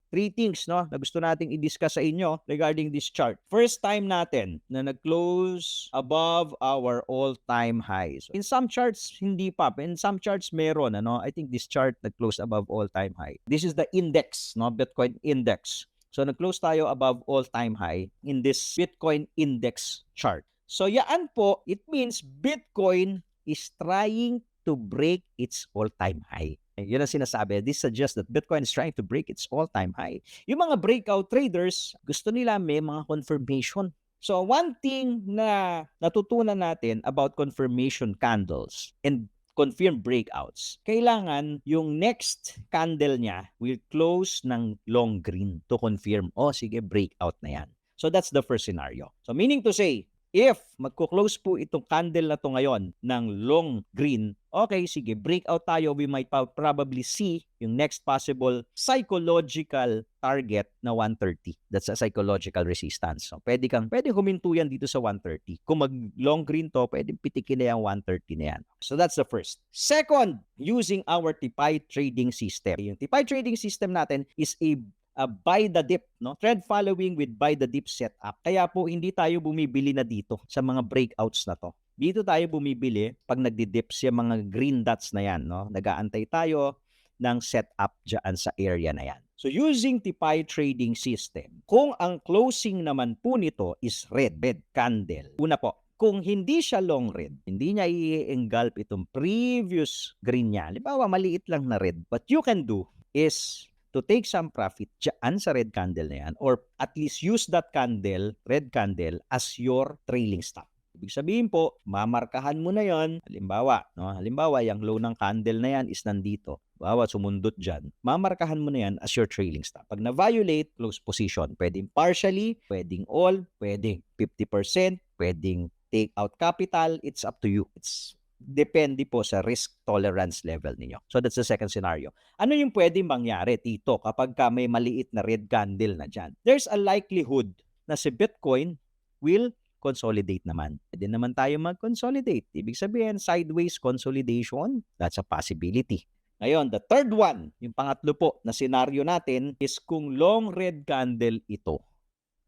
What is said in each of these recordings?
three things, no, na gusto nating i-discuss sa inyo regarding this chart. First time natin na nag-close above our all-time highs. In some charts, hindi pa. In some charts, meron. Ano? I think this chart nag-close above all-time high. This is the index, no, Bitcoin index. So, nag-close tayo above all-time high in this Bitcoin index chart. So, yan po, it means Bitcoin is trying to break its all-time high. Yun ang sinasabi. This suggests that Bitcoin is trying to break its all-time high. Yung mga breakout traders, gusto nila may mga confirmation. So, one thing na natutunan natin about confirmation candles and confirmed breakouts, kailangan yung next candle niya will close ng long green to confirm, oh, sige, breakout na yan. So, that's the first scenario. So, meaning to say, if magko-close po itong candle na to ngayon ng long green, okay, sige, breakout tayo, we might probably see yung next possible psychological target na 130. That's a psychological resistance. So, pwede huminto yan dito sa 130. Kung mag-long green to, pwede pitikin na yung 130 na yan. So, that's the first. Second, using our TPI trading system. Yung TPI trading system natin is a buy the dip, no? Trend following with buy the dip setup. Kaya po hindi tayo bumibili na dito sa mga breakouts na to. Dito tayo bumibili pag nagdi-dip siya mga green dots na yan, no? Nag-aantay tayo ng setup diyan sa area na yan. So using TPI trading system, kung ang closing naman po nito is red candle. Una po, kung hindi siya long red, hindi niya i-engulf itong previous green niya. Halimbawa, maliit lang na red. What you can do is to take some profit dyan sa red candle na yan, or at least use that candle, red candle, as your trailing stop. Ibig sabihin po, mamarkahan mo na yon. Halimbawa, no? Halimbawa, yung low ng candle na yan is nandito. Halimbawa, sumundot dyan. Mamarkahan mo na yan as your trailing stop. Pag na-violate, close position. Pwedeng partially, pwedeng all, pwedeng 50%, pwedeng take out capital. It's up to you. It's depende po sa risk tolerance level ninyo. So that's the second scenario. Ano yung pwedeng mangyari, Tito, kapag may maliit na red candle na dyan? There's a likelihood na si Bitcoin will consolidate naman. Pwede naman tayo mag-consolidate. Ibig sabihin, sideways consolidation, that's a possibility. Ngayon, the third one, yung pangatlo po na scenario natin is kung long red candle ito.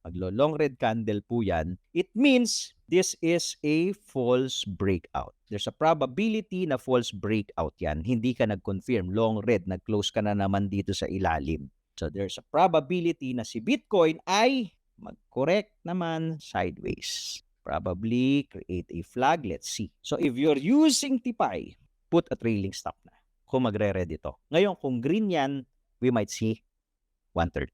Maglo-long red candle po yan, it means this is a false breakout. There's a probability na false breakout yan. Hindi ka nag-confirm. Long red, nag-close ka na naman dito sa ilalim. So there's a probability na si Bitcoin ay mag-correct naman sideways. Probably create a flag. Let's see. So if you're using TPI, put a trailing stop na kung magre-red ito. Ngayon, kung green yan, we might see 130.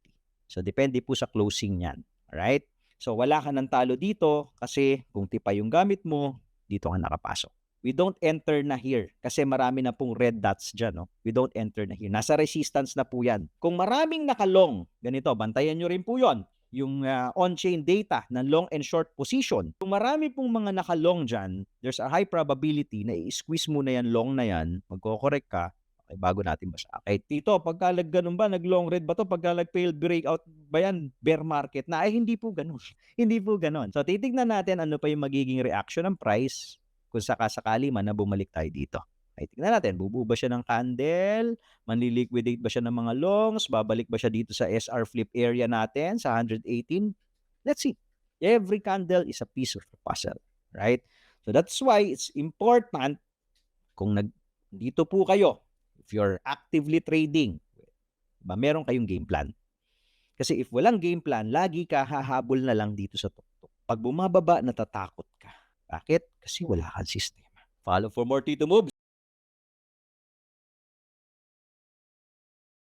So depende po sa closing yan. Alright? So, wala ka ng talo dito kasi kung TPI yung gamit mo, dito ka nakapasok. We don't enter na here kasi marami na pong red dots dyan. No? We don't enter na here. Nasa resistance na po yan. Kung maraming nakalong, ganito, bantayan nyo rin po yon yung on-chain data ng long and short position. Kung marami pong mga nakalong dyan, there's a high probability na i-squeeze mo na yan, long na yan, magko-correct ka, okay, bago natin basa. Okay, Tito, pagka ganun ba, nag-long red ba to? Pagka failed breakout ba yan, bear market na? Ay, hindi po ganun. Hindi po ganun. So, titignan natin ano pa yung magiging reaction ng price kung sakasakali man na bumalik tayo dito. Okay, tignan natin, bubuo ba siya ng candle? Manliliquidate ba siya ng mga longs? Babalik ba siya dito sa SR flip area natin sa 118? Let's see. Every candle is a piece of the puzzle, right? So, that's why it's important kung dito po kayo, if you're actively trading, meron kayong game plan. Kasi if walang game plan, lagi ka hahabol na lang dito sa tuktok. Pag bumababa, natatakot ka. Bakit? Kasi wala kang sistema. Follow for more Tito Moves.